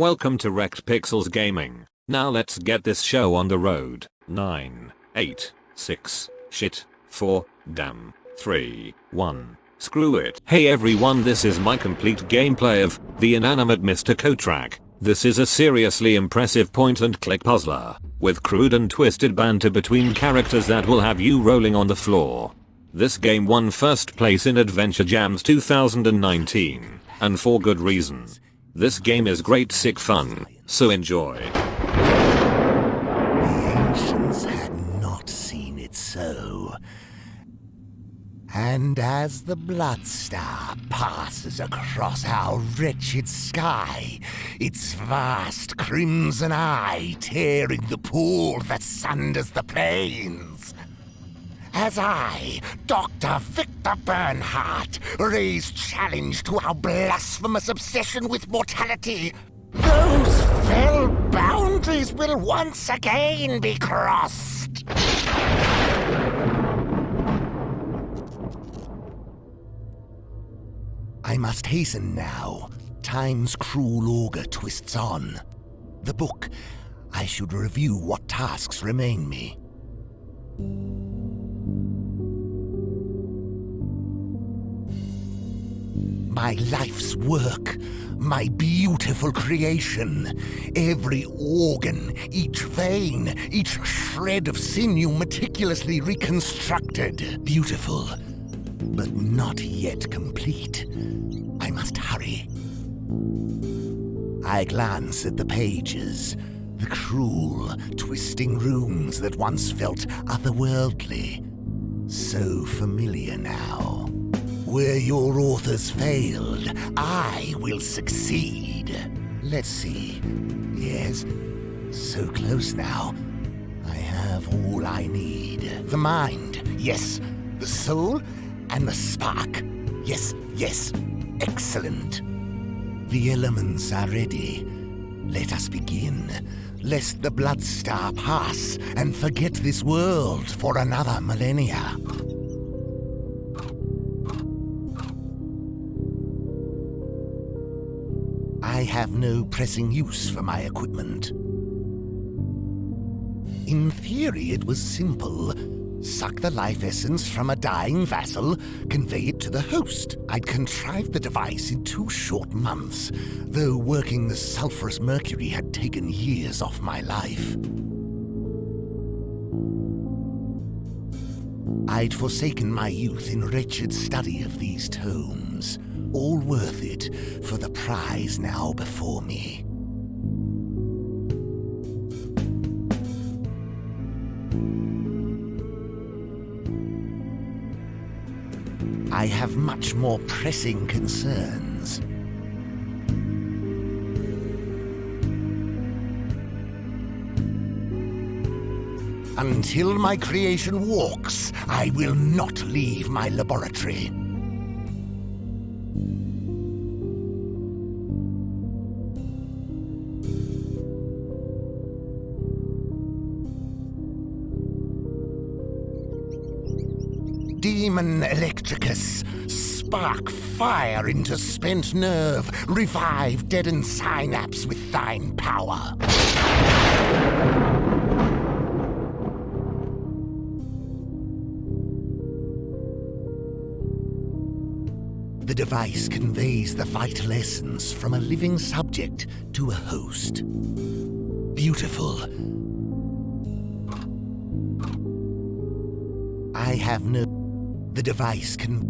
Welcome to Wrecked Pixels Gaming. Now let's get this show on the road. 9, 8, 6, shit, 4, damn, 3, 1, screw it. Hey everyone, this is my complete gameplay of the Inanimate Mr. Coatrack. This is a seriously impressive point-and-click puzzler, with crude and twisted banter between characters that will have you rolling on the floor. This game won first place in Adventure Jam's 2019, and for good reason. This game is great sick fun, so enjoy. The ancients had not seen it so. And as the blood star passes across our wretched sky, its vast crimson eye tearing the pool that sunders the plains, as I, Dr. Victor Bernhardt, raise challenge to our blasphemous obsession with mortality, those fell boundaries will once again be crossed. I must hasten now. Time's cruel auger twists on. The book. I should review what tasks remain me. My life's work, my beautiful creation, every organ, each vein, each shred of sinew meticulously reconstructed. Beautiful, but not yet complete. I must hurry. I glance at the pages, the cruel, twisting runes that once felt otherworldly, so familiar now. Where your authors failed, I will succeed. Let's see. Yes, so close now. I have all I need. The mind, yes. The soul and the spark. Yes, yes. Excellent. The elements are ready. Let us begin, lest the blood star pass and forget this world for another millennia. I have no pressing use for my equipment. In theory, it was simple. Suck the life essence from a dying vassal, convey it to the host. I'd contrived the device in 2 short months, though working the sulfurous mercury had taken years off my life. I'd forsaken my youth in wretched study of these tomes. All worth it for the prize now before me. I have much more pressing concerns. Until my creation walks, I will not leave my laboratory. Demon Electricus, spark fire into spent nerve, revive deadened synapse with thine power. The device conveys the vital essence from a living subject to a host. Beautiful. I have no... The device can...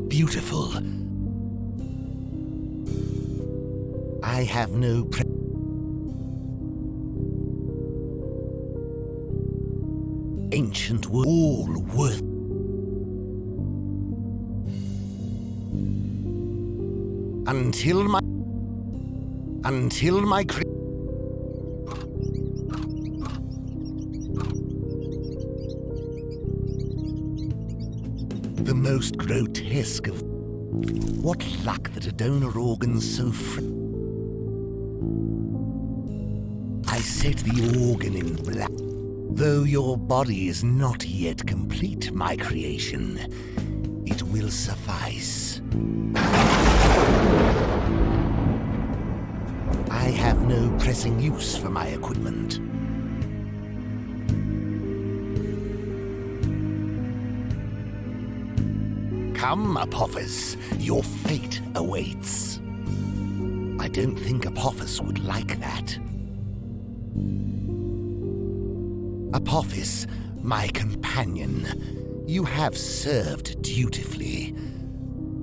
Beautiful. I have no ancient word, all worth. Until my most grotesque of... What luck that a donor organ's so I set the organ in black. Though your body is not yet complete, my creation, it will suffice. I have no pressing use for my equipment. Come, Apophis, your fate awaits. I don't think Apophis would like that. Apophis, my companion, you have served dutifully.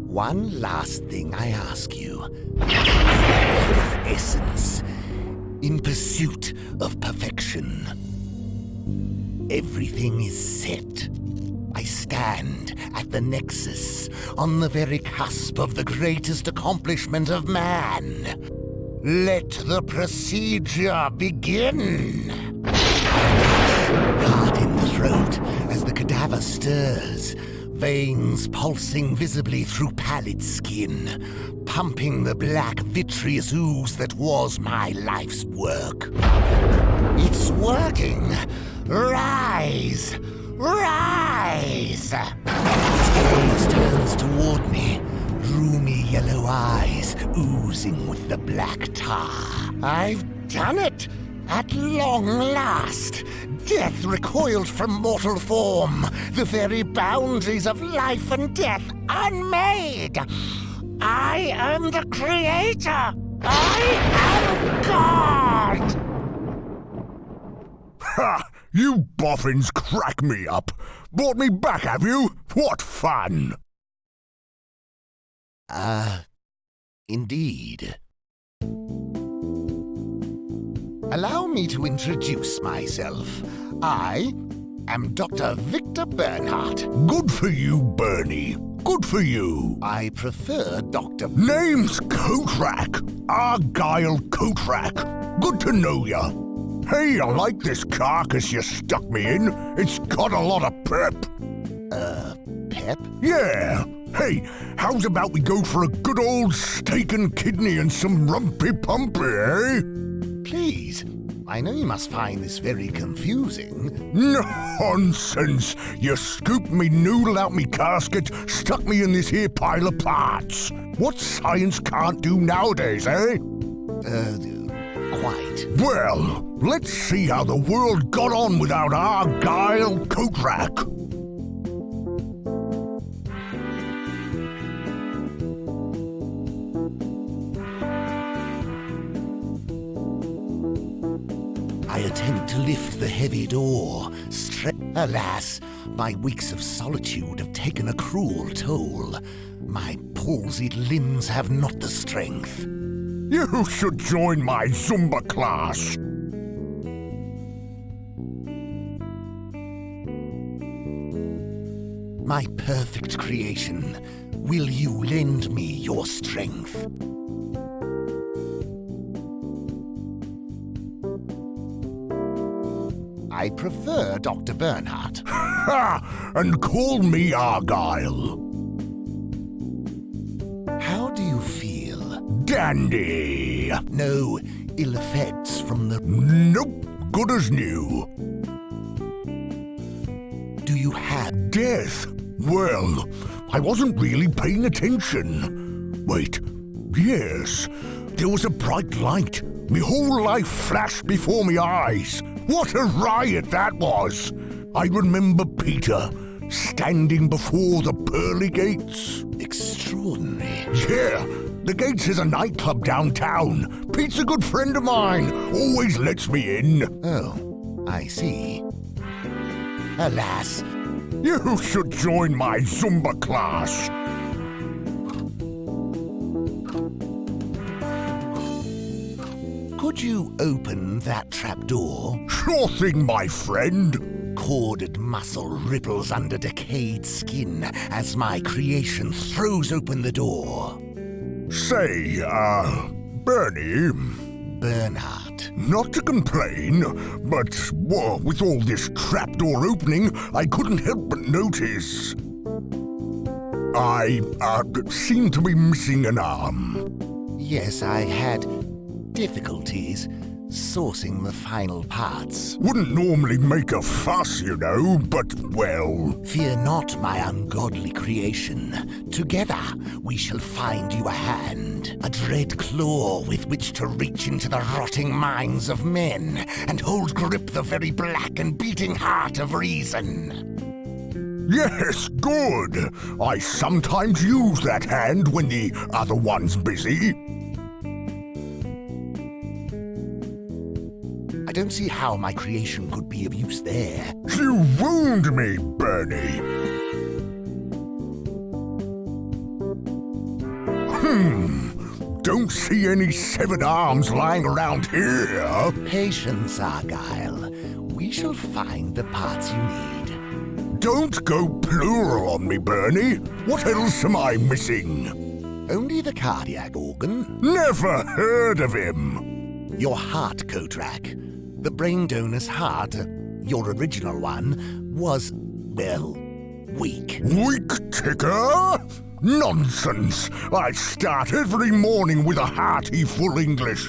One last thing I ask you. Life essence, in pursuit of perfection. Everything is set. I stand at the nexus, on the very cusp of the greatest accomplishment of man. Let the procedure begin. Heart in throat as the cadaver stirs, veins pulsing visibly through pallid skin, pumping the black vitreous ooze that was my life's work. It's working! Rise! Rise! Its gaze turns toward me, roomy yellow eyes oozing with the black tar. I've done it! At long last! Death recoiled from mortal form, the very boundaries of life and death unmade! I am the creator! I am God! Ha! You boffins crack me up! Brought me back, have you? What fun! Indeed. Allow me to introduce myself. I am Dr. Victor Bernhardt. Good for you, Bernie. Good for you. I prefer Dr. Name's Coatrack. Argyle Coatrack. Good to know ya. Hey, I like this carcass you stuck me in. It's got a lot of pep. Pep? Yeah. Hey, how's about we go for a good old steak and kidney and some rumpy-pumpy, eh? Please. I know you must find this very confusing. Nonsense! You scooped me noodle out me casket, stuck me in this here pile of parts. What science can't do nowadays, eh? Quite. Well, let's see how the world got on without Argyle Coatrack. I attempt to lift the heavy door. Alas, my weeks of solitude have taken a cruel toll. My palsied limbs have not the strength. You should join my Zumba class. My perfect creation, will you lend me your strength? I prefer Dr. Bernhardt. Ha! And call me Argyle. How do you feel? Dandy. No ill effects from the... Nope. Good as new. Do you have... Death? Well, I wasn't really paying attention. Wait. Yes. There was a bright light. Me whole life flashed before me eyes. What a riot that was! I remember Peter, standing before the pearly gates. Extraordinary. Yeah, the Gates is a nightclub downtown. Pete's a good friend of mine, always lets me in. Oh, I see. Alas. You should join my Zumba class. Could you open that trapdoor? Sure thing, my friend. Corded muscle ripples under decayed skin as my creation throws open the door. Say, Bernie. Bernhardt. Not to complain, but with all this trapdoor opening, I couldn't help but notice. I seem to be missing an arm. Yes, I had difficulties sourcing the final parts. Wouldn't normally make a fuss, you know, but, well... Fear not, my ungodly creation. Together we shall find you a hand, a dread claw with which to reach into the rotting minds of men and hold grip the very black and beating heart of reason. Yes, good. I sometimes use that hand when the other one's busy. I don't see how my creation could be of use there. You wound me, Bernie. Don't see any severed arms lying around here. Patience, Argyle. We shall find the parts you need. Don't go plural on me, Bernie. What else am I missing? Only the cardiac organ. Never heard of him. Your heart, Coatrack. The brain donor's heart, your original one, was, well, weak. Weak ticker? Nonsense! I start every morning with a hearty full English.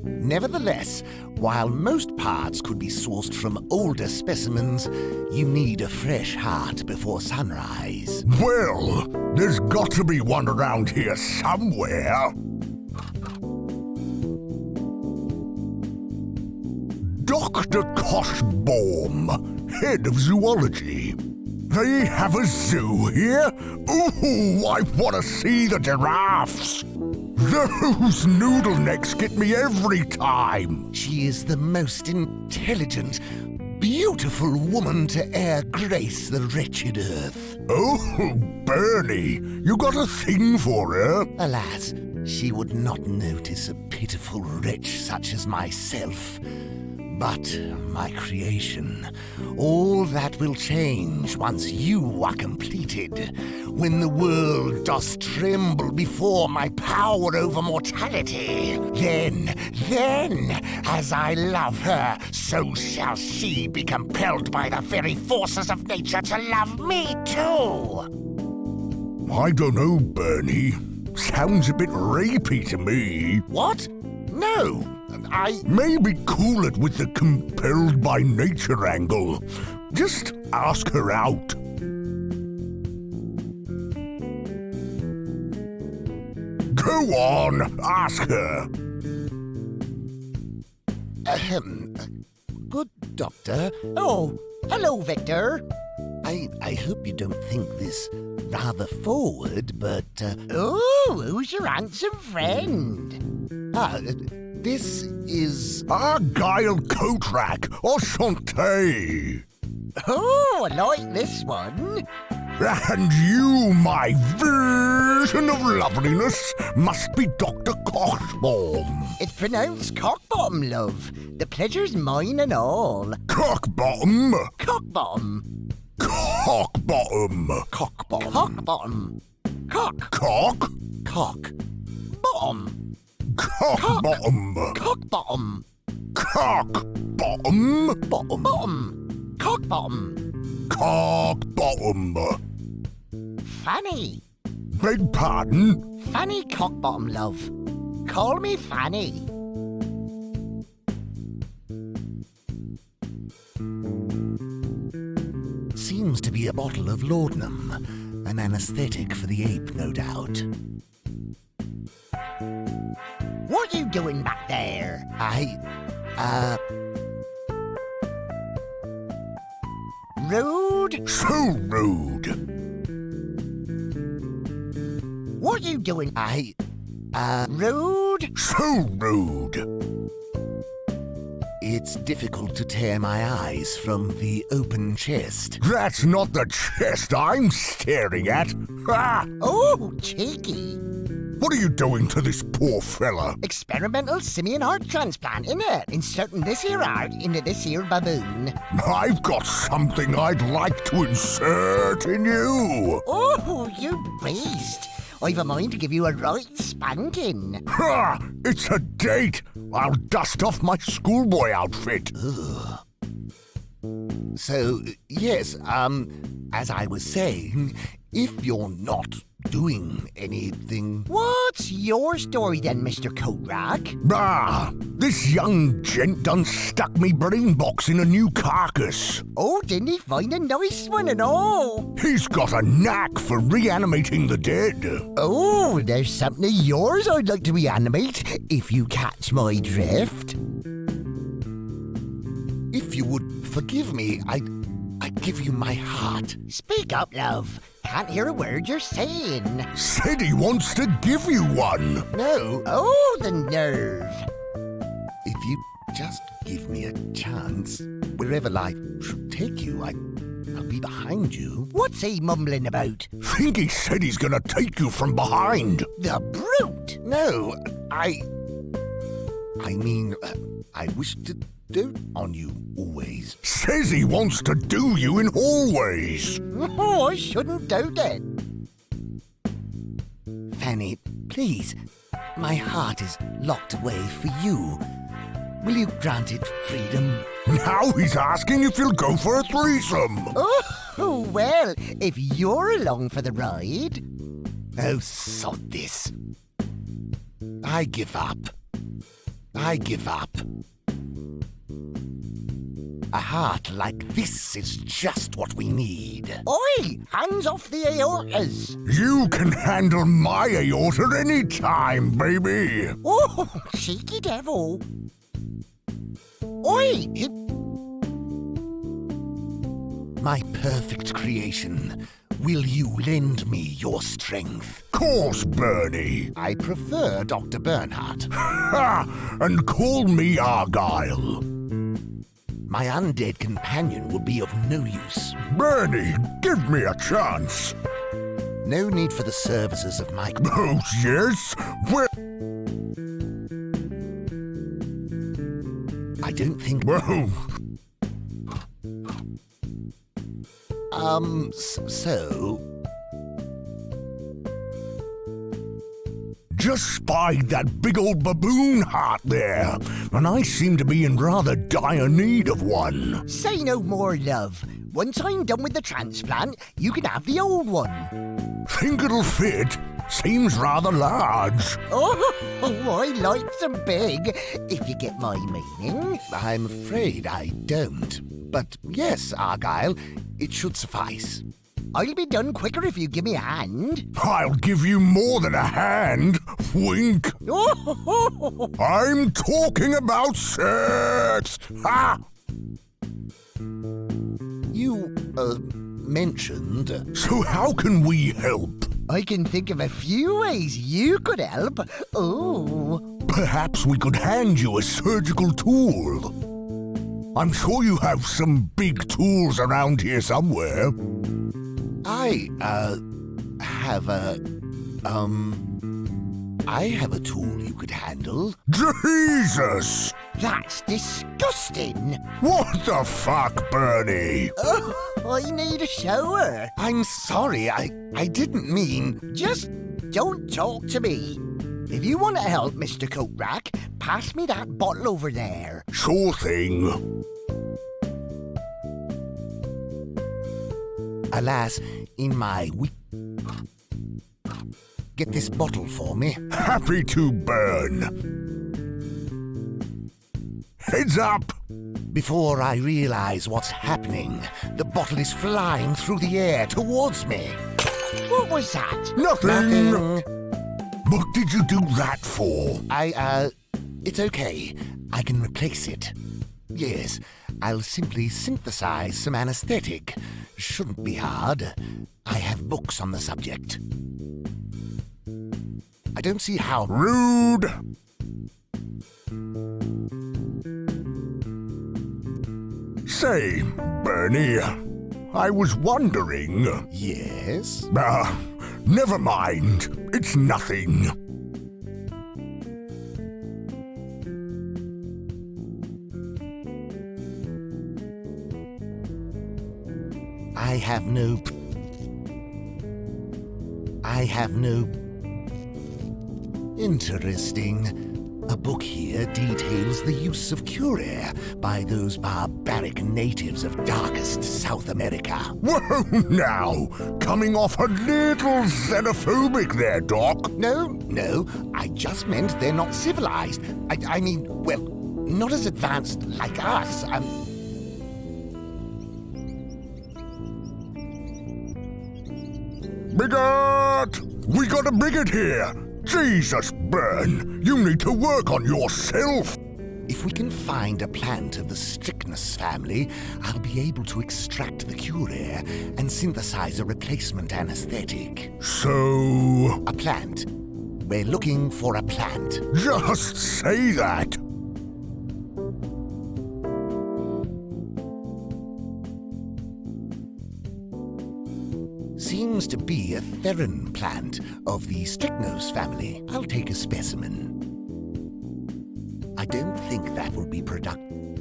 Nevertheless, while most parts could be sourced from older specimens, you need a fresh heart before sunrise. Well, there's got to be one around here somewhere. Dr. Koshbaum, head of zoology. They have a zoo here? Ooh, I want to see the giraffes. Those noodle necks get me every time. She is the most intelligent, beautiful woman to e'er grace the wretched earth. Oh, Bernie, you got a thing for her? Alas, she would not notice a pitiful wretch such as myself. But, my creation, all that will change once you are completed, when the world does tremble before my power over mortality. Then, as I love her, so shall she be compelled by the very forces of nature to love me too. I don't know, Bernie. Sounds a bit rapey to me. What? No. Maybe cool it with the compelled by nature angle. Just ask her out. Go on, ask her. Good doctor. Oh, hello, Victor. I hope you don't think this rather forward, but... Oh, who's your handsome friend? This is... Argyle Coatrack, enchanté. Oh, I like this one. And you, my vision of loveliness, must be Dr. Koshbaum. It's pronounced Cockbottom, love. The pleasure's mine and all. Cockbottom? Cockbottom. Cockbottom. cockbottom. Cockbottom. Cock. Cock? Cock. Bottom. Cockbottom. Cockbottom. Cockbottom. Bottom. Bottom. Cockbottom. Cockbottom. Fanny. Beg pardon? Fanny Cockbottom, love. Call me Fanny. Seems to be a bottle of laudanum. An anesthetic for the ape, no doubt. What you doing back there? Rude? So rude. What you doing? Rude? So rude. It's difficult to tear my eyes from the open chest. That's not the chest I'm staring at. Ah! Oh, cheeky. What are you doing to this poor fella? Experimental simian heart transplant, innit? Inserting this here heart into this here baboon. I've got something I'd like to insert in you. Oh, you beast. I've a mind to give you a right spanking. Ha! It's a date. I'll dust off my schoolboy outfit. So, yes, as I was saying, if you're not doing anything... What's your story then, Mr. Coatrack? This young gent done stuck me brain box in a new carcass. Oh, didn't he find a nice one and all? He's got a knack for reanimating the dead. Oh, there's something of yours I'd like to reanimate, if you catch my drift. If you would forgive me, I'd give you my heart. Speak up, love. Can't hear a word you're saying. Said he wants to give you one. No, Oh, the nerve. if you just give me a chance, wherever life should take you, I'll be behind you. What's he mumbling about? Think he said he's gonna take you from behind. The brute! No, I mean, I wish to dote on you always. Says he wants to do you in hallways. Oh, I shouldn't doubt it. Fanny, please, my heart is locked away for you. Will you grant it freedom? Now he's asking if you'll go for a threesome. Oh, well, if you're along for the ride. Oh, sod this. I give up. A heart like this is just what we need. Oi, hands off the aortas. You can handle my aorta anytime, baby. Oh, cheeky devil. Oi, My perfect creation. Will you lend me your strength? Course, Bernie. I prefer Dr. Bernhardt. Ha! And call me Argyle. My undead companion will be of no use. Bernie, give me a chance. No need for the services of my... Oh, yes? Well, I don't think... well, so... just spied that big old baboon heart there, and I seem to be in rather dire need of one. say no more, love. Once I'm done with the transplant, you can have the old one. Think it'll fit? Seems rather large. Oh, I like them big, if you get my meaning. I'm afraid I don't. But yes, Argyle, it should suffice. I'll be done quicker if you give me a hand. I'll give you more than a hand. Wink. Oh, I'm talking about sex. Ha! You, mentioned... So how can we help? I can think of a few ways you could help. Oh, Perhaps we could hand you a surgical tool. I'm sure you have some big tools around here somewhere. I have a tool you could handle. Jesus! that's disgusting. What the fuck, Bernie? Oh, I need a shower. I'm sorry, I didn't mean... Just don't talk to me. If you want to help, Mr. Coatrack, pass me that bottle over there. Sure thing. Alas, in my weak... Get this bottle for me. Happy to burn. Heads up! Before I realize what's happening, the bottle is flying through the air towards me. What was that? Nothing. Nothing. What did you do that for? It's okay. I can replace it. Yes, I'll simply synthesize some anesthetic. Shouldn't be hard. I have books on the subject. I don't see how... Rude. Say, Bernie, I was wondering... Yes? Never mind. It's nothing. I have no... Interesting. A book here details the use of curia by those barbaric natives of darkest South America. Whoa, now! Coming off a little xenophobic there, Doc. No, I just meant they're not civilized. I mean, well, not as advanced like us. Bigot! We got a bigot here! Jesus, Burn, you need to work on yourself! If we can find a plant of the Strychnus family, I'll be able to extract the curia and synthesize a replacement anesthetic. So... A plant. We're looking for a plant. just say that! Seems to be a theron plant of the Strychnus family. I'll take a specimen. I don't think that will be productive.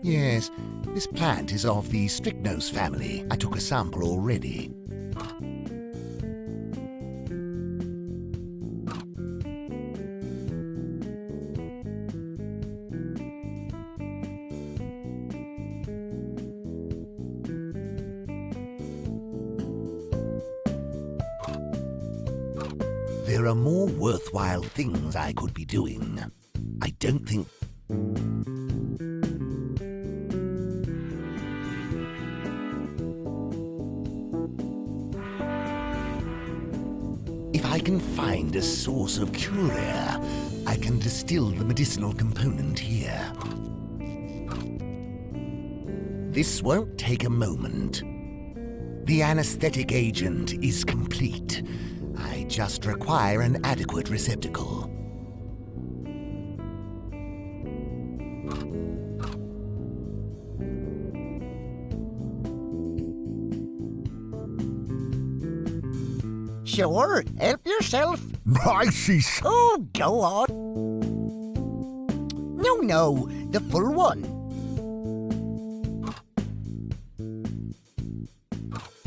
Yes, this plant is of the Strychnus family. I took a sample already. There are more worthwhile things I could be doing. I don't think... If I can find a source of curia, I can distill the medicinal component here. This won't take a moment. The anesthetic agent is complete. I just require an adequate receptacle. Sure, help yourself. I see. Oh, go on. No, the full one.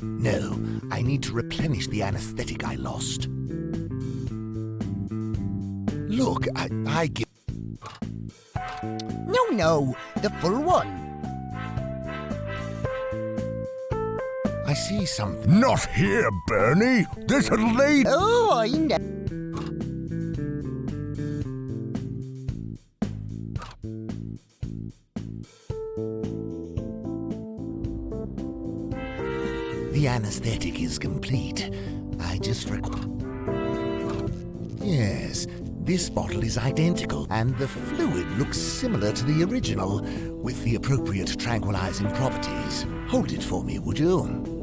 No, I need to replenish the anesthetic I lost. Look, I give... No, the full one. I see something. Not here, Bernie! There's a lady... Oh, I know. The anesthetic is complete. I just Yes, this bottle is identical, and the fluid looks similar to the original, with the appropriate tranquilizing properties. Hold it for me, would you?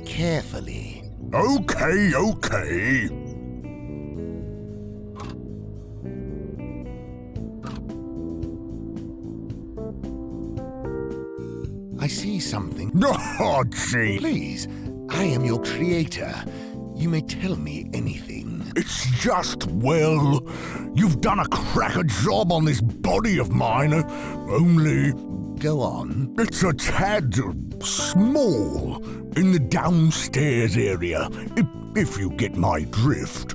Carefully. Okay. I see something. Oh, gee. Please, I am your creator. You may tell me anything. It's just, well, you've done a cracker job on this body of mine, only... Go on. It's a tad small in the downstairs area, if you get my drift.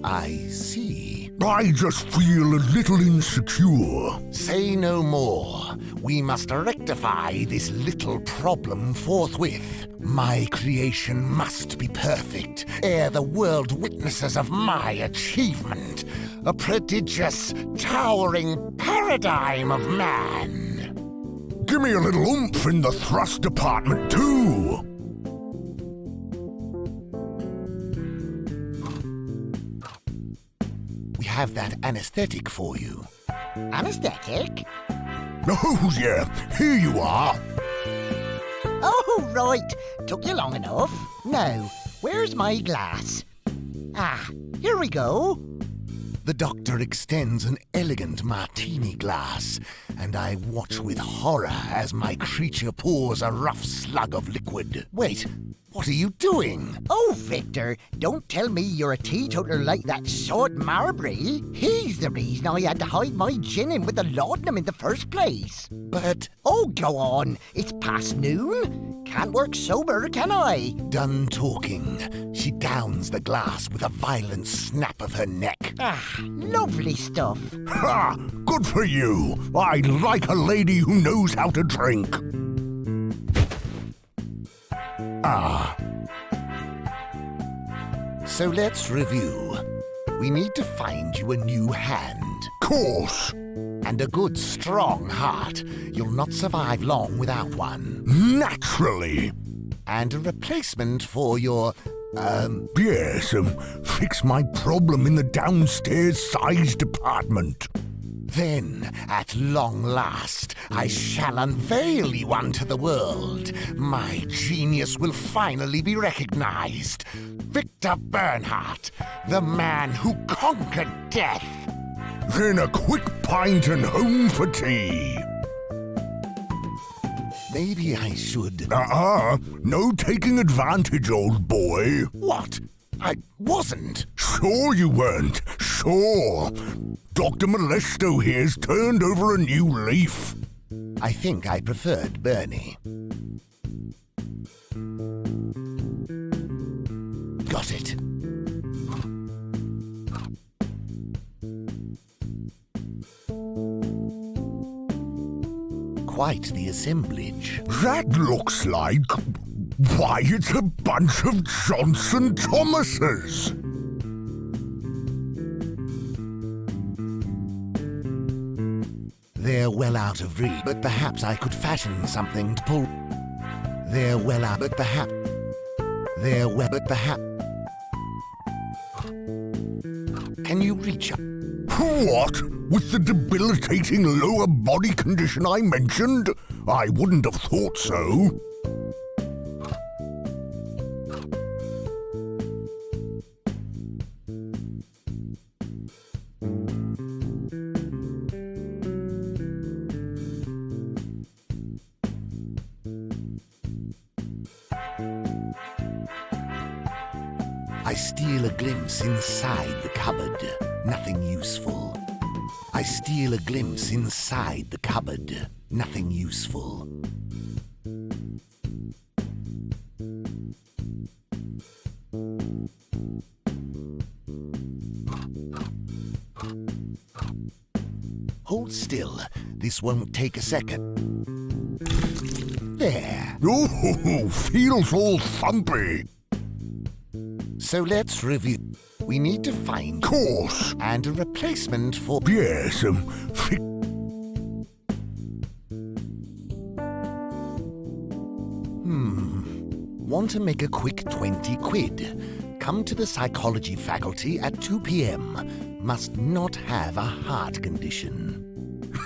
I see. I just feel a little insecure. Say no more. We must rectify this little problem forthwith. My creation must be perfect, ere the world witnesses of my achievement. A prodigious, towering paradigm of man. Give me a little oomph in the thrust department, too. We have that anesthetic for you. Anesthetic? Oh, yeah, here you are. Oh, right. Took you long enough. Now, where's my glass? Ah, here we go. The doctor extends an elegant martini glass, and I watch with horror as my creature pours a rough slug of liquid. Wait, what What are you doing? Oh, Victor, don't tell me you're a teetotaler like that sod Marbury. He's the reason I had to hide my gin in with the laudanum in the first place. But Oh, go on. It's past noon. Can't work sober, can I? done talking, she downs the glass with a violent snap of her neck. Ah, lovely stuff. Ha! Good for you. I like a lady who knows how to drink. So let's review. We need to find you a new hand. Course. And a good, strong heart. You'll not survive long without one. Naturally. And a replacement for your, Yes, fix my problem in the downstairs size department. Then, at long last, I shall unveil you unto the world. My genius will finally be recognized. Victor Bernhardt, the man who conquered death. Then a quick pint and home for tea. Maybe I should... No taking advantage, old boy. What? I wasn't. Sure you weren't. Sure. Dr. Molesto here's turned over a new leaf. I think I preferred Bernie. Got it. Quite the assemblage. That looks like... Why, it's a bunch of Johnson Thomases. They're well out of reach, but perhaps I could fashion something to pull. They're well out, but perhaps... They're well, but perhaps... Can you reach up? What? With the debilitating lower body condition I mentioned? I wouldn't have thought so. I steal a glimpse inside the cupboard. Nothing useful. I steal a glimpse inside the cupboard. Nothing useful. Hold still. This won't take a second. There. Oh, feels all thumpy. So let's review. We need to find... Course. And a replacement for... Yes, Want to make a quick 20 quid. Come to the psychology faculty at 2 p.m. Must not have a heart condition.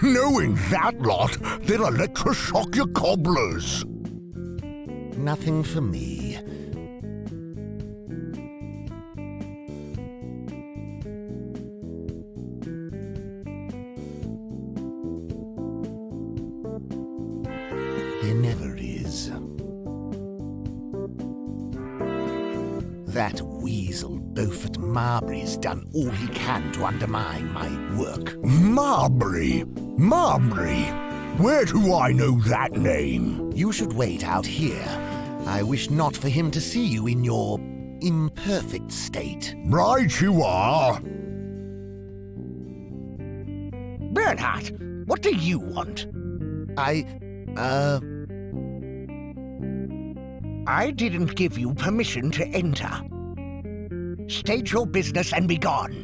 Knowing that lot, they'll electroshock your cobblers. Nothing for me. There never is. That weasel Beaufort Marbury's done all he can to undermine my work. Marbury? Marbury? Where do I know that name? You should wait out here. I wish not for him to see you in your imperfect state. Right you are. Bernhardt, what do you want? I didn't give you permission to enter. State your business and be gone.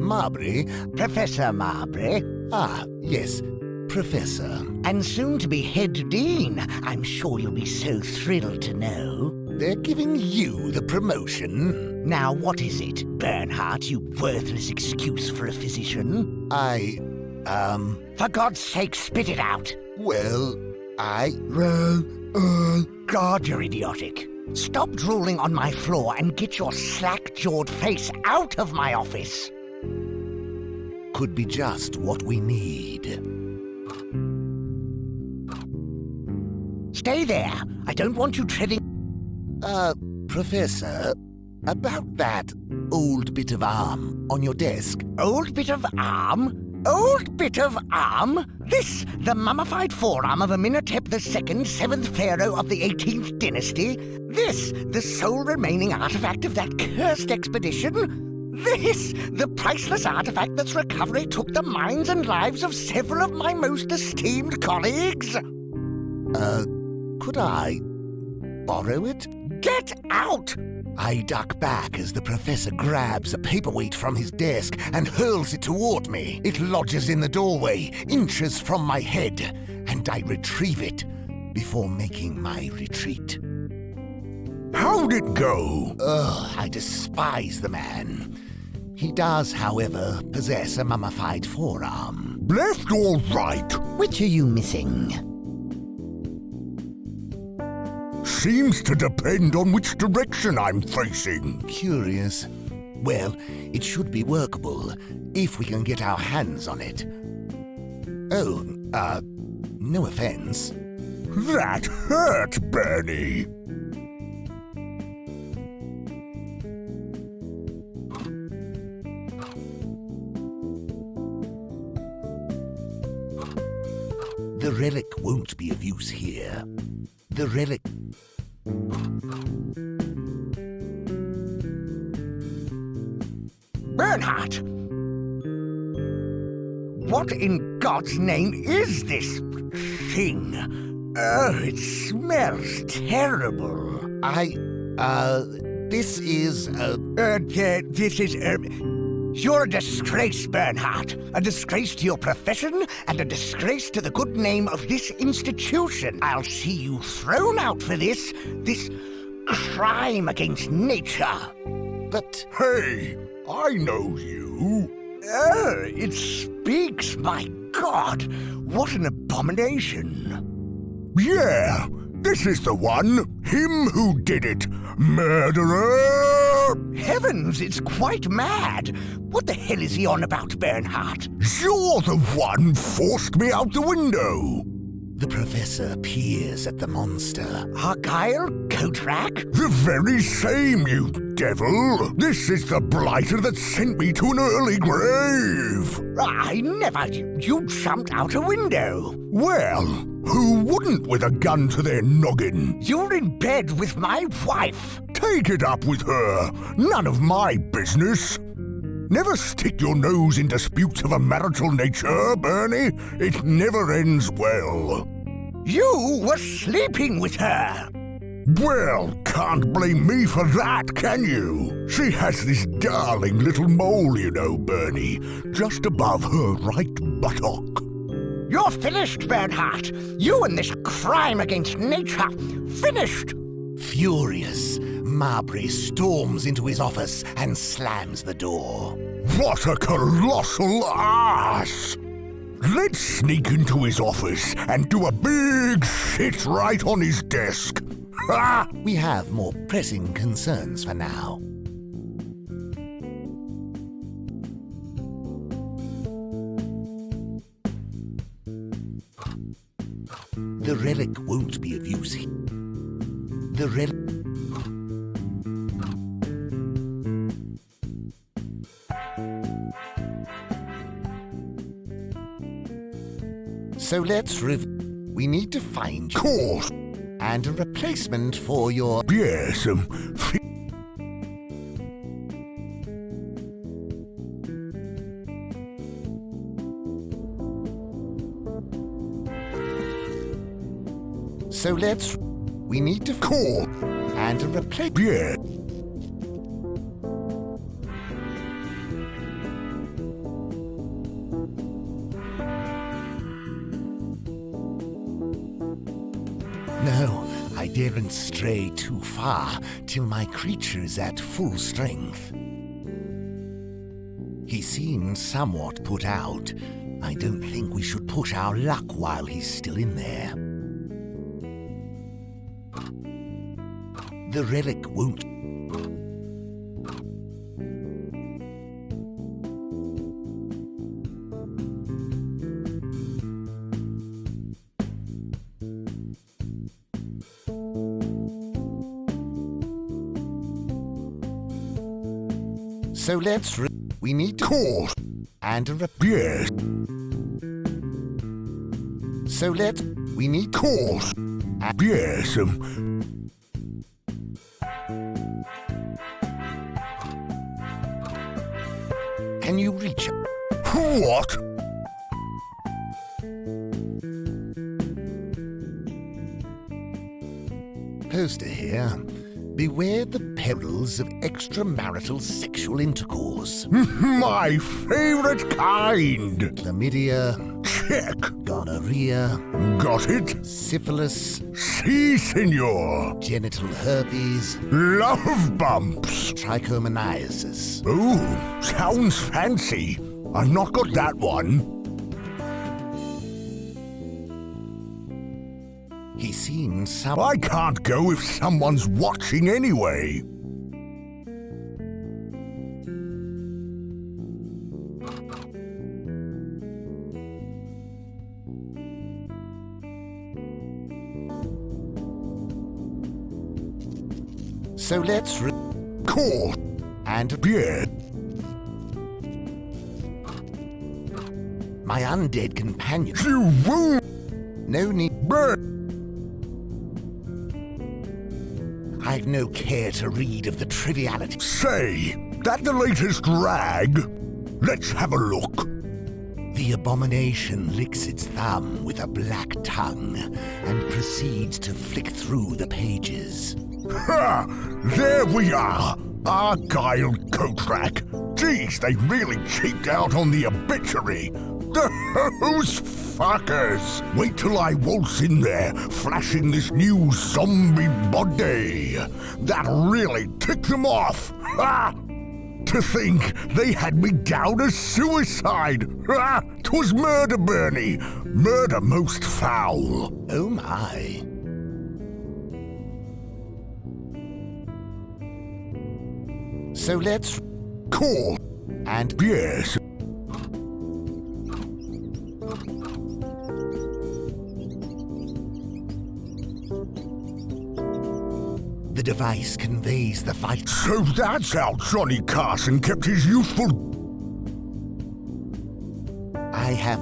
Marbury? Professor Marbury. Ah, yes, Professor. And soon to be head dean. I'm sure you'll be so thrilled to know. They're giving you the promotion? Now what is it, Bernhardt, you worthless excuse for a physician? For God's sake, spit it out. Well, God, you're idiotic. Stop drooling on my floor and get your slack-jawed face out of my office. Could be just what we need. Stay there. I don't want you treading... Professor, about that old bit of arm on your desk. Old bit of arm? Old bit of arm? This, the mummified forearm of Amenhotep II, 7th pharaoh of the 18th dynasty? This, the sole remaining artifact of that cursed expedition? This, the priceless artifact that's recovery took the minds and lives of several of my most esteemed colleagues? Could I borrow it? Get out! I duck back as the professor grabs a paperweight from his desk and hurls it toward me. It lodges in the doorway, inches from my head, and I retrieve it before making my retreat. How'd it go? Ugh, I despise the man. He does, however, possess a mummified forearm. Left or right? Which are you missing? Seems to depend on which direction I'm facing. Curious. Well, it should be workable if we can get our hands on it. Oh, no offense. That hurt, Bernie. The relic won't be of use here. The relic... Bernhardt! What in God's name is this thing? Oh, it smells terrible. This is, You're a disgrace, Bernhardt. A disgrace to your profession and a disgrace to the good name of this institution. I'll see you thrown out for this crime against nature. But... Hey, I know you. Oh, it speaks, my God. What an abomination. Yeah, this is the one. Him who did it. Murderer! Heavens, it's quite mad. What the hell is he on about, Bernhardt? You're the one forced me out the window. The professor peers at the monster. Argyle? Coatrack? The very same, you devil. This is the blighter that sent me to an early grave. I never. You jumped out a window. Well, who wouldn't with a gun to their noggin? You're in bed with my wife. Take it up with her. None of my business. Never stick your nose in disputes of a marital nature, Bernie. It never ends well. You were sleeping with her. Well, can't blame me for that, can you? She has this darling little mole, you know, Bernie, just above her right buttock. You're finished, Bernhardt. You and this crime against nature. Finished. Furious, Marbury storms into his office and slams the door. What a colossal ass! Let's sneak into his office and do a big shit right on his desk. Ha! We have more pressing concerns for now. The relic won't be of use here. The relic... So let's we need to find... Course. And a replacement for your... Yes, So let's... We need to... Course. And a replacement... Yeah. No, I daren't stray too far till my creature's at full strength. He seems somewhat put out. I don't think we should push our luck while he's still in there. The relic won't... So let's we need to Course. and a Yes. So we need Course. Yes. Can you reach What? poster here? Beware the perils of extramarital sexual intercourse. My favorite kind. Chlamydia, Check. gonorrhea, Got it? syphilis, Si, senor. genital herpes, Love bumps. trichomoniasis. Ooh, sounds fancy. I've not got that one. He seems some... I can't go if someone's watching anyway. So let's Course. and Yes. my undead companion. You won't. No need. Burn. I've no care to read of the triviality. Say, that the latest rag? Let's have a look. The abomination licks its thumb with a black tongue and proceeds to flick through the pages. Ha! There we are! Argyle Coatrack. Geez, they really cheaped out on the obituary. Those fuckers! Wait till I waltz in there, flashing this new zombie body. That'll really tick them off. Ha! To think they had me down as suicide. Ha! 'Twas murder, Bernie. Murder most foul. Oh my. So let's Cool. and Yes. the device conveys the fight. So that's how Johnny Carson kept his youthful... I have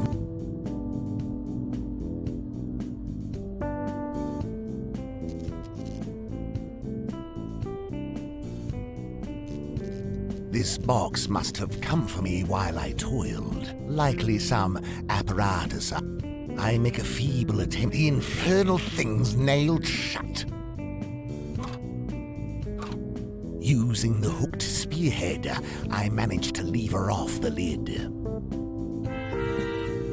This box must have come for me while I toiled. Likely some apparatus. I make a feeble attempt. The infernal thing's nailed shut. Using the hooked spearhead, I managed to lever off the lid.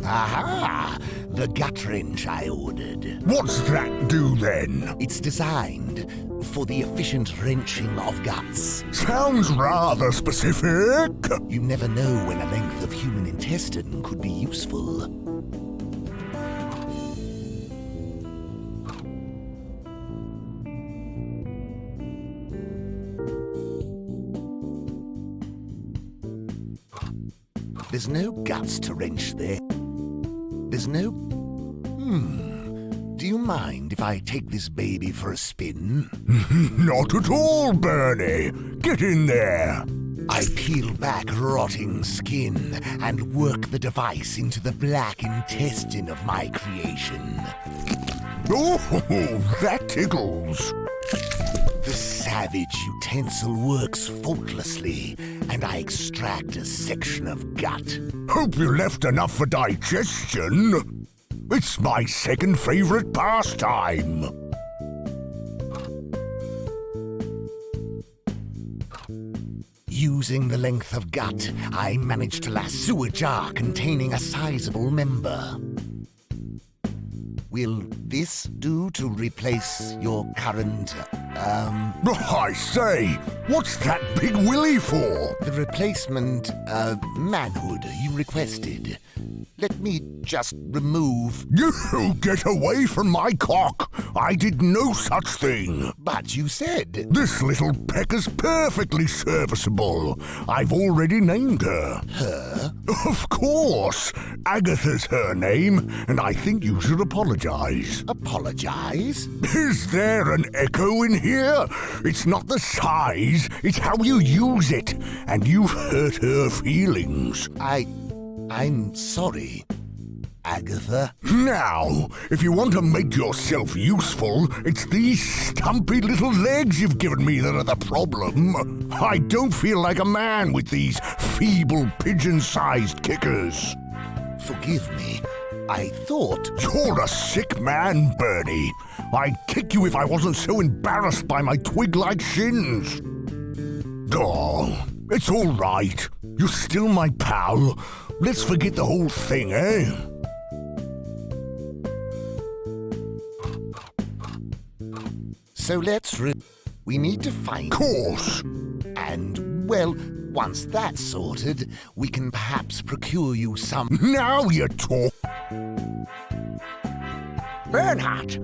Aha! The gut wrench I ordered. What's that do then? It's designed for the efficient wrenching of guts. Sounds rather specific. You never know when a length of human intestine could be useful. There's no guts to wrench there. There's no... Do you mind if I take this baby for a spin? Not at all, Bernie. Get in there. I peel back rotting skin and work the device into the black intestine of my creation. Oh, that tickles. The savage utensil works faultlessly, and I extract a section of gut. Hope you left enough for digestion. It's my second favorite pastime. Using the length of gut, I managed to lasso a jar containing a sizable member. Will this do to replace your current, I say, what's that big willy for? the replacement, manhood you requested? Let me just remove... You get away from my cock. I did no such thing. But you said... This little pecker's perfectly serviceable. I've already named her. Her? Of course! Agatha's her name, and I think you should apologize. Apologize? Is there an echo in here? It's not the size, it's how you use it, and you've hurt her feelings. I'm sorry, Agatha. Now, if you want to make yourself useful, it's these stumpy little legs you've given me that are the problem. I don't feel like a man with these feeble, pigeon-sized kickers. Forgive me. I thought... You're a sick man, Bernie. I'd kick you if I wasn't so embarrassed by my twig-like shins. Oh, it's all right. You're still my pal. Let's forget the whole thing, eh? So we need to find... Course. And, well, once that's sorted, we can perhaps procure you some... Now you talk. Bernhardt,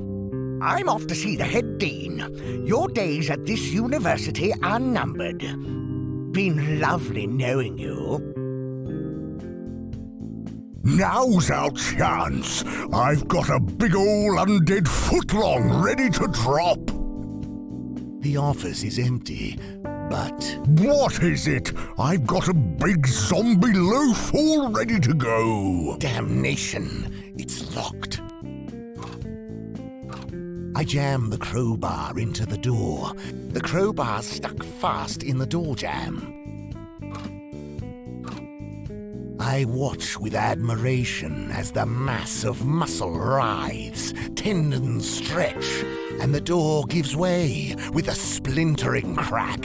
I'm off to see the head dean. Your days at this university are numbered. Been lovely knowing you. Now's our chance. I've got a big ol' undead footlong ready to drop. The office is empty, but... What is it? I've got a big zombie loaf all ready to go. Damnation! It's locked. I jam the crowbar into the door. The crowbar's stuck fast in the door jamb. I watch with admiration as the mass of muscle writhes, tendons stretch, and the door gives way with a splintering crack.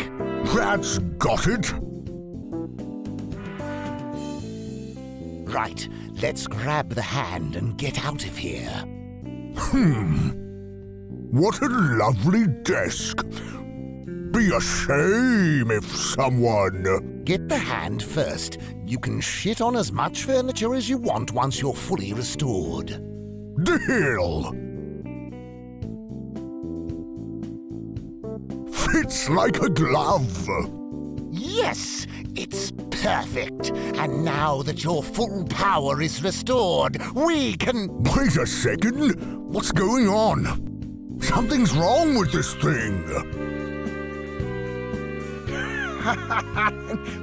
That's got it. Right, let's grab the hand and get out of here. What a lovely desk. Be a shame if someone... Get the hand first. You can shit on as much furniture as you want once you're fully restored. Deal! Fits like a glove. Yes, it's perfect. And now that your full power is restored, we can... Wait a second. What's going on? Something's wrong with this thing.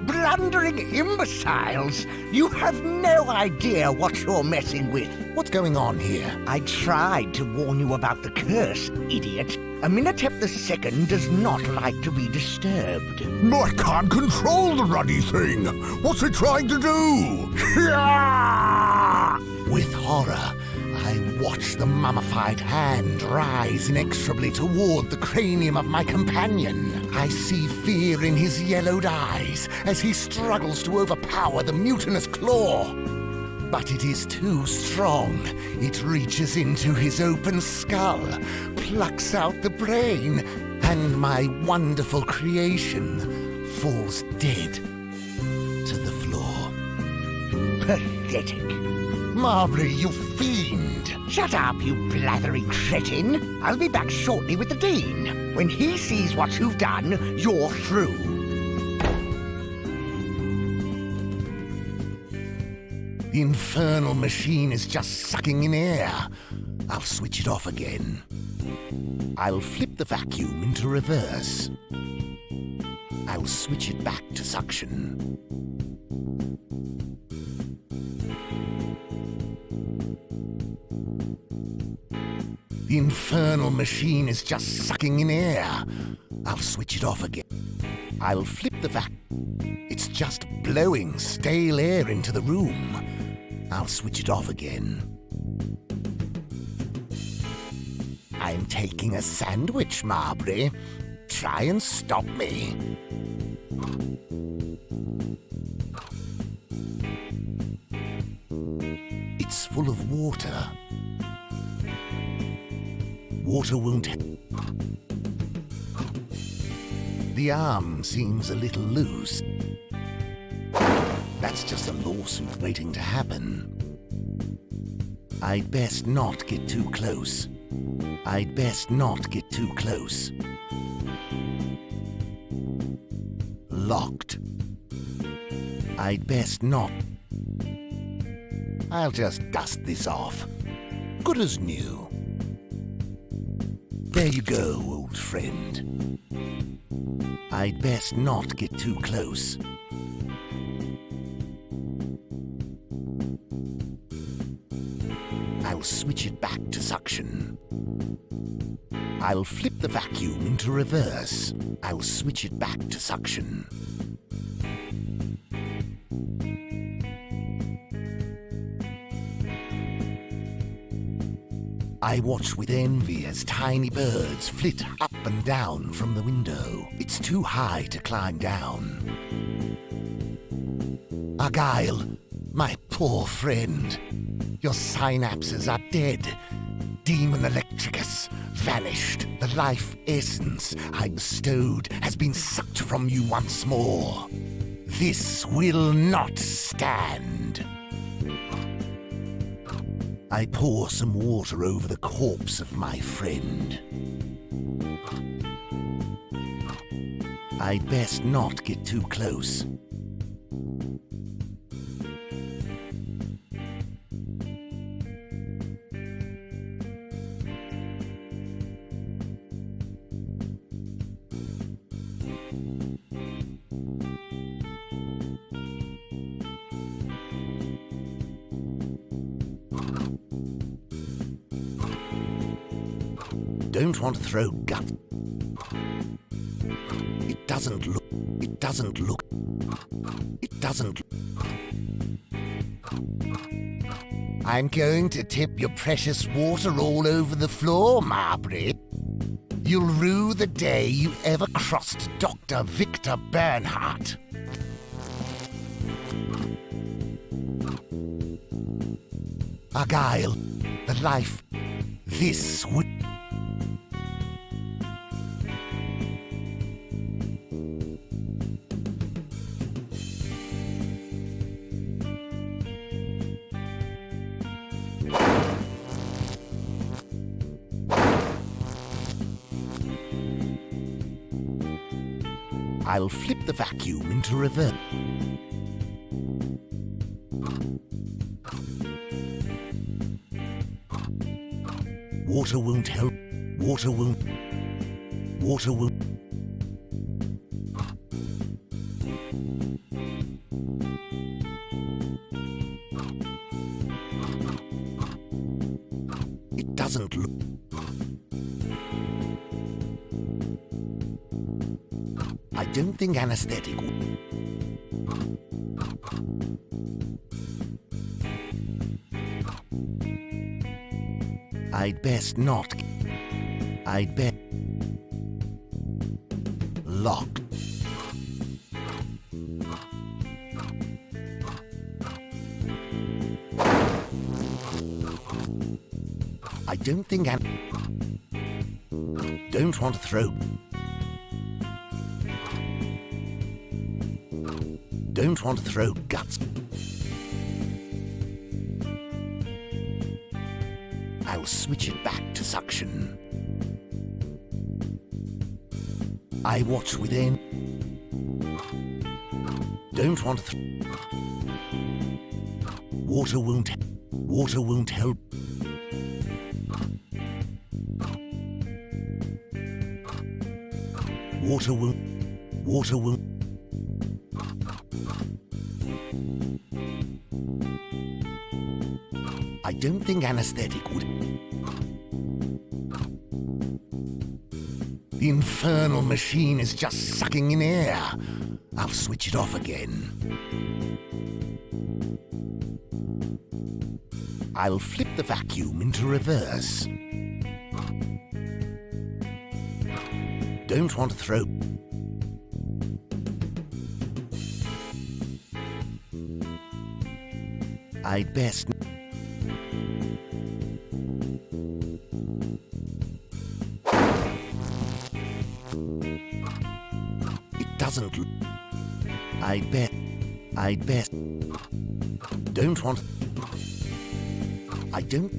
Blundering imbeciles! You have no idea what you're messing with. What's going on here? I tried to warn you about the curse, idiot. Amenhotep II does not like to be disturbed. I can't control the ruddy thing. What's it trying to do? With horror, I watch the mummified hand rise inexorably toward the cranium of my companion. I see fear in his yellowed eyes as he struggles to overpower the mutinous claw. But it is too strong. It reaches into his open skull, plucks out the brain, and my wonderful creation falls dead to the floor. Pathetic. Marbury, you fiend! Shut up, you blathering cretin. I'll be back shortly with the Dean. When he sees what you've done, you're through. The infernal machine is just sucking in air. I'll switch it off again. I'll flip the vacuum into reverse. I'll switch it back to suction. The infernal machine is just sucking in air. I'll switch it off again. I'll flip the vacuum. It's just blowing stale air into the room. I'll switch it off again. I'm taking a sandwich, Marbury. Try and stop me. It's full of water. Water won't... The arm seems a little loose. That's just a lawsuit waiting to happen. I'd best not get too close. I'd best not get too close. Locked. I'd best not... I'll just dust this off. Good as new. There you go, old friend. I'd best not get too close. I'll switch it back to suction. I'll flip the vacuum into reverse. I'll switch it back to suction. I watch with envy as tiny birds flit up and down from the window. It's too high to climb down. Argyle, my poor friend, your synapses are dead. Demon Electricus, vanished. The life essence I bestowed has been sucked from you once more. This will not stand. I pour some water over the corpse of my friend. I'd best not get too close. Don't want to throw guts. It doesn't look. I'm going to tip your precious water all over the floor, Marbury. You'll rue the day you ever crossed Dr. Victor Bernhardt. Argyle, the life, this would... I'll flip the vacuum into reverse. Water won't help. Water won't. It doesn't look. I don't think anesthetic would. I'd best not. I'd bet. Locked. I don't think don't want to throw. Don't want to throw guts. I'll switch it back to suction. I watch within. Don't want to water won't help. Water won't. I don't think anesthetic would. The infernal machine is just sucking in air. I'll switch it off again. I'll flip the vacuum into reverse. Don't want to throw. I'd best. It doesn't. I'd best. Don't want. I don't.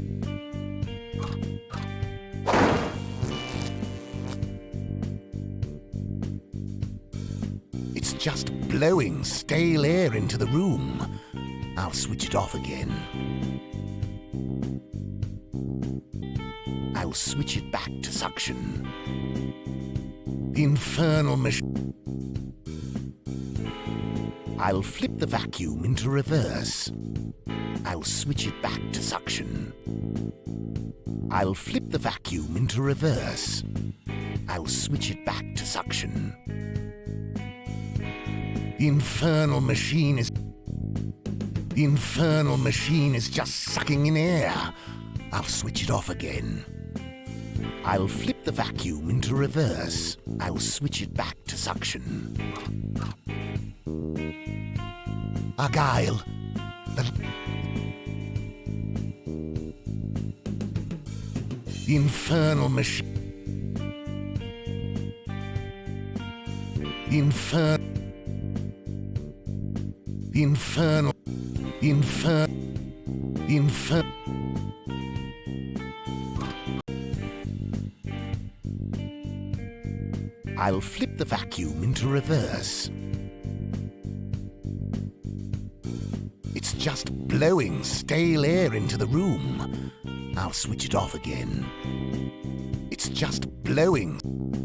It's just blowing stale air into the room. I'll switch it off again. I'll switch it back to suction. The infernal machine. I'll flip the vacuum into reverse. I'll switch it back to suction. I'll flip the vacuum into reverse. I'll switch it back to suction. The infernal machine is... The infernal machine is just sucking in air. I'll switch it off again. I'll flip the vacuum into reverse. I'll switch it back to suction. Argyle, the infernal machine. The infernal. I'll flip the vacuum into reverse. It's just blowing stale air into the room. I'll switch it off again. It's just blowing.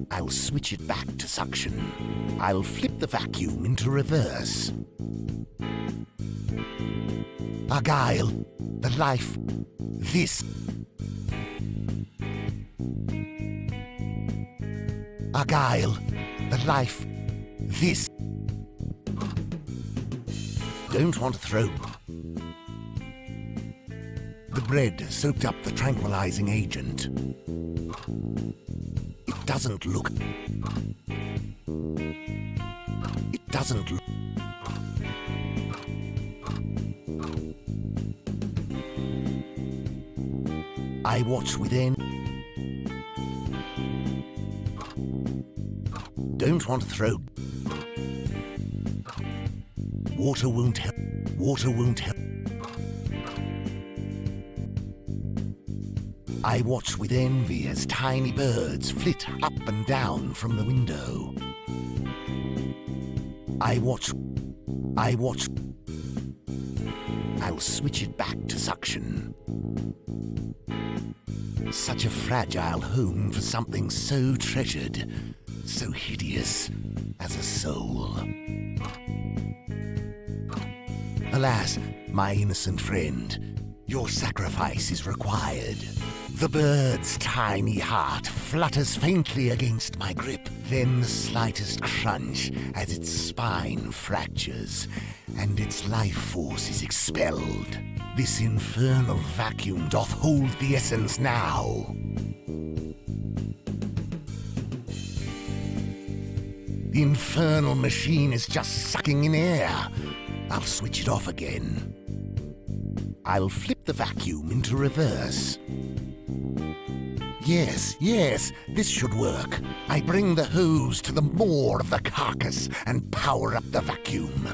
I'll switch it back to suction. I'll flip the vacuum into reverse. Argyle, the life, this. Argyle, the life, this. Don't want to throw. The bread soaked up the tranquilizing agent. It doesn't look. It doesn't look. I watch within. Don't want to throw. Water won't help. Water won't help. I watch with envy as tiny birds flit up and down from the window. I watch. I'll switch it back to suction. Such a fragile home for something so treasured, so hideous as a soul. Alas, my innocent friend, your sacrifice is required. The bird's tiny heart flutters faintly against my grip, then the slightest crunch as its spine fractures, and its life force is expelled. This infernal vacuum doth hold the essence now. The infernal machine is just sucking in air. I'll switch it off again. I'll flip the vacuum into reverse. Yes, this should work. I bring the hose to the maw of the carcass and power up the vacuum.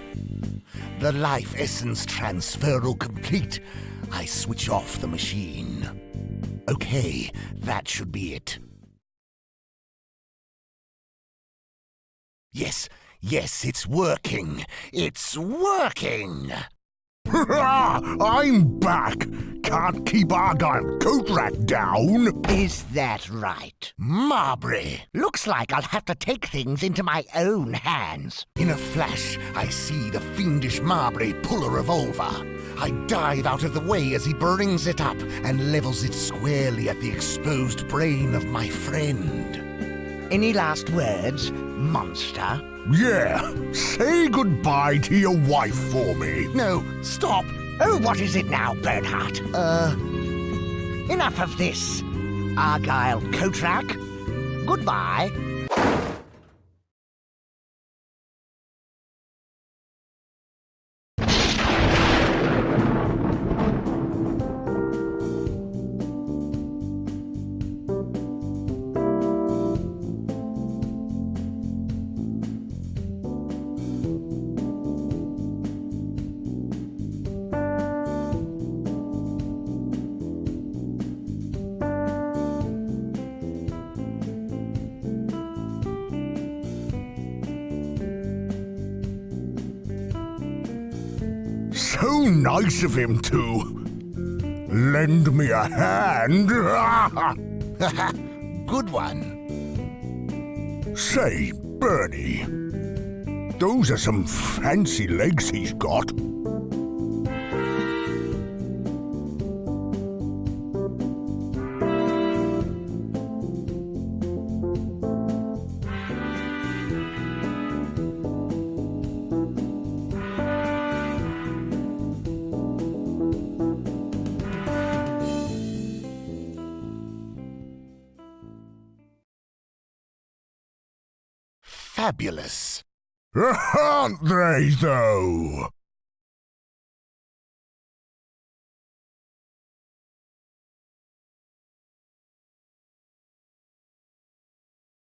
The life essence transferal complete. I switch off the machine. Okay, that should be it. Yes, it's working. It's working! I'm back! Can't keep Argyle Coatrack down! Is that right? Marbury! Looks like I'll have to take things into my own hands. In a flash, I see the fiendish Marbury pull a revolver. I dive out of the way as he brings it up and levels it squarely at the exposed brain of my friend. Any last words, monster? Yeah, say goodbye to your wife for me. No, stop! Oh, what is it now, Bernhardt? Enough of this. Argyle Coatrack, goodbye. So nice of him to lend me a hand. Good one. Say, Bernie, those are some fancy legs he's got. Fabulous. Aren't they, though?